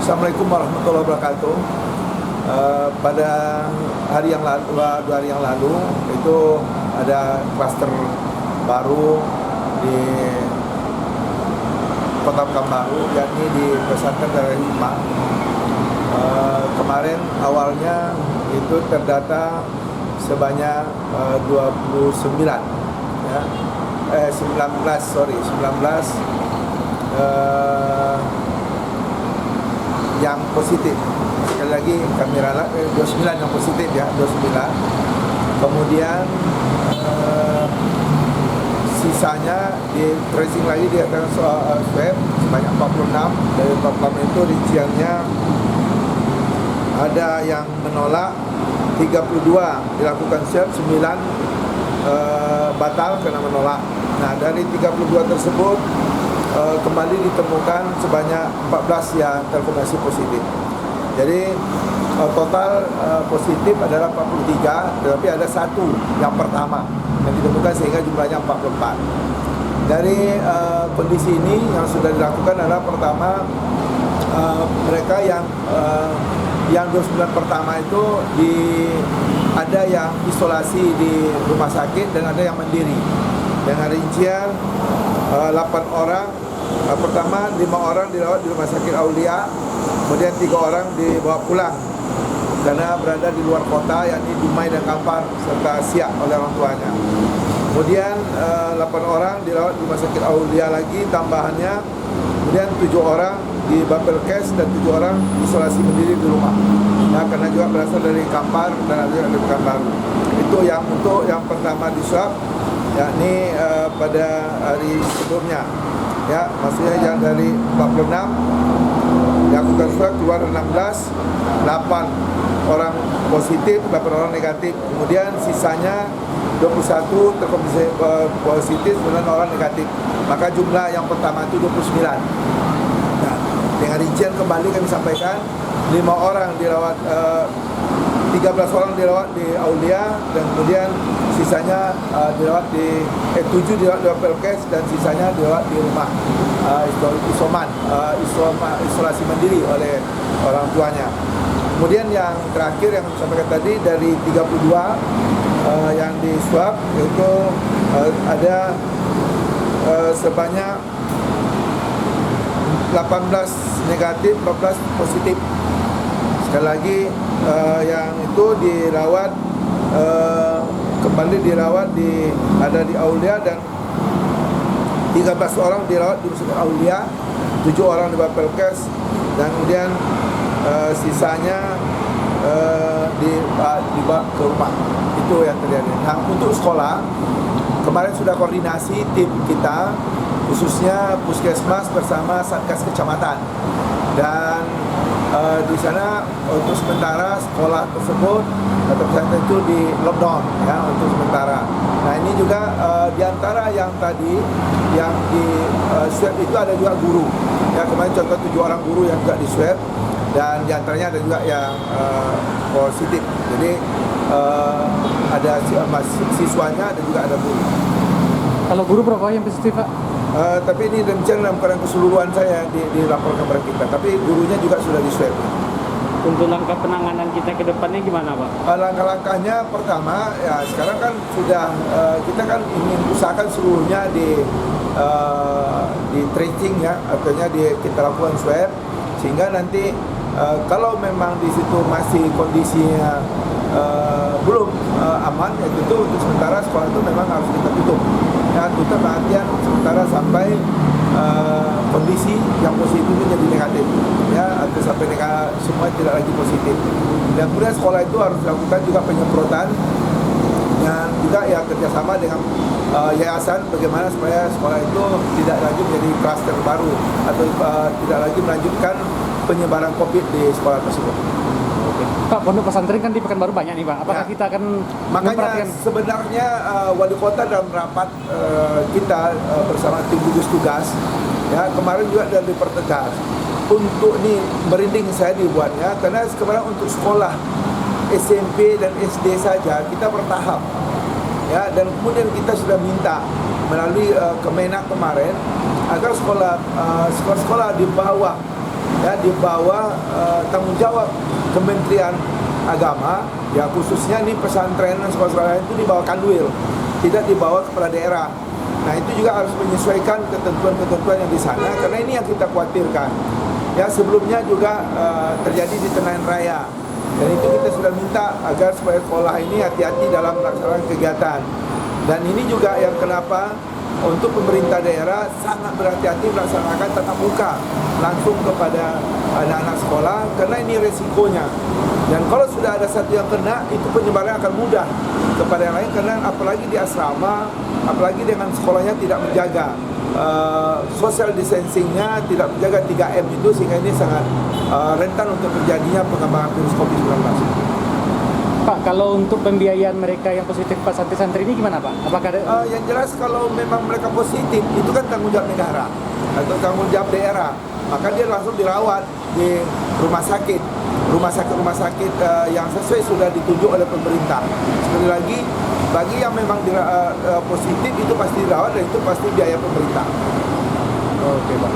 Assalamualaikum warahmatullahi wabarakatuh. Pada hari yang lalu, 2 hari yang lalu itu ada klaster baru di Kota Pekanbaru, yakni di pesantren Darul Hikmah. Kemarin awalnya itu terdata sebanyak 19 ya. 19 yang positif. Sekali lagi kami ralat 29 yang positif ya, 29. Kemudian sisanya di tracing lagi di atas swab sebanyak 46. Dari 46 itu rinciannya ada yang menolak 32 dilakukan swab, 9 batal karena menolak. Nah, dari 32 tersebut kembali ditemukan sebanyak 14 yang terkonfirmasi positif. Jadi total positif adalah 43, tetapi ada 1 yang pertama yang ditemukan sehingga jumlahnya 44. Dari kondisi ini yang sudah dilakukan adalah pertama mereka yang 29 pertama itu ada yang isolasi di rumah sakit dan ada yang mandiri. Dengan rincian 8 orang. Pertama 5 orang dirawat di rumah sakit Aulia, kemudian 3 orang dibawa pulang karena berada di luar kota, yakni Dumai dan Kampar serta Siak oleh orang tuanya. Kemudian 8 orang dirawat di rumah sakit Aulia lagi tambahannya. Kemudian 7 orang di Bapelkes dan 7 orang isolasi mandiri di rumah. Nah, karena juga berasal dari Kampar dan ada dari Pekanbaru. Itu yang untuk yang pertama di swab, yakni pada hari sebelumnya. Ya, maksudnya yang dari 46 dilakukan swab keluar 16, 8 orang positif, 8 orang negatif. Kemudian sisanya 21 terkonfirmasi positif, 9 orang negatif. Maka jumlah yang pertama itu 29. Nah, dengan rincian kembali kami sampaikan 5 orang dirawat, 13 orang dirawat di Aulia, dan kemudian sisanya dirawat di 7 dirawat di Pelkes dan sisanya dirawat di rumah isolasi mandiri oleh orang tuanya. Kemudian yang terakhir yang saya sampaikan tadi dari 32 yang di swab itu ada sebanyak 18 negatif, 14 positif. Sekali lagi yang itu dirawat kembali dirawat ada di Aulia, dan 13 orang dirawat di Pusat Aulia, 7 orang di Bapelkes, dan kemudian sisanya dibawa ke rumah. Itu yang terjadi. Nah, untuk sekolah kemarin sudah koordinasi tim kita, khususnya Puskesmas bersama Satgas Kecamatan, dan di sana untuk sementara sekolah tersebut atau pesantren itu di lockdown ya untuk sementara. Nah, ini juga di antara yang tadi yang di swab itu ada juga guru. Ya, kemarin contoh 7 orang guru yang juga di swab, dan di antaranya ada juga yang positif. Jadi ada siswanya, ada juga ada guru. Kalau guru berapa yang positif, Pak? Tapi ini dalam keseluruhan saya dilaporkan kepada kita. Tapi gurunya juga sudah di swab. Untuk langkah penanganan kita ke depannya gimana, Pak? Langkah-langkahnya pertama, ya sekarang kan sudah kita kan ingin usahakan seluruhnya di tracing ya, artinya kita lakukan swab, sehingga nanti kalau memang di situ masih kondisinya belum aman, ya tentu untuk sementara sekolah itu memang harus kita tutup. Ya, tutup artian sementara sampai kondisi yang positif itu jadi negatif, ya, atau sampai semua tidak lagi positif. Dan kemudian sekolah itu harus dilakukan juga penyemprotan, dan juga ya kerjasama dengan yayasan bagaimana supaya sekolah itu tidak lagi menjadi klaster baru atau tidak lagi melanjutkan penyebaran COVID di sekolah tersebut. Pak, pondok pesantren kan di Pekanbaru banyak nih, Pak. Apakah kita akan makanya sebenarnya wali kota dalam rapat kita bersama tim gugus tugas ya kemarin juga sudah dipertegas untuk ini merinding saya dibuatnya, karena sekarang untuk sekolah SMP dan SD saja kita bertahap ya, dan kemudian kita sudah minta melalui Kemenak kemarin agar sekolah di bawah ya di bawah tanggung jawab Kementerian Agama, ya khususnya nih pesantren dan sekolah-sekolah lain itu di bawah Kanwil, tidak di bawah kepala daerah. Nah itu juga harus menyesuaikan ketentuan-ketentuan yang di sana, karena ini yang kita khawatirkan. Ya sebelumnya juga terjadi di Tenayan Raya, dan itu kita sudah minta agar supaya sekolah ini hati-hati dalam melaksanakan kegiatan. Dan ini juga yang kenapa untuk pemerintah daerah sangat berhati-hati melaksanakan tatap muka langsung kepada anak-anak sekolah, karena ini resikonya. Dan kalau sudah ada satu yang kena, itu penyebaran akan mudah kepada yang lain, karena apalagi di asrama, apalagi dengan sekolahnya tidak menjaga social distancingnya, tidak menjaga 3M itu, sehingga ini sangat rentan untuk terjadinya pengembangan virus COVID-19. Pak, kalau untuk pembiayaan mereka yang positif Pak santri-santri ini gimana Pak? Apakah ada... Yang jelas kalau memang mereka positif, itu kan tanggung jawab negara atau tanggung jawab daerah, maka dia langsung dirawat di rumah sakit yang sesuai sudah ditunjuk oleh pemerintah. Sekali lagi, bagi yang memang positif itu pasti dirawat, dan itu pasti biaya pemerintah. Oke Pak.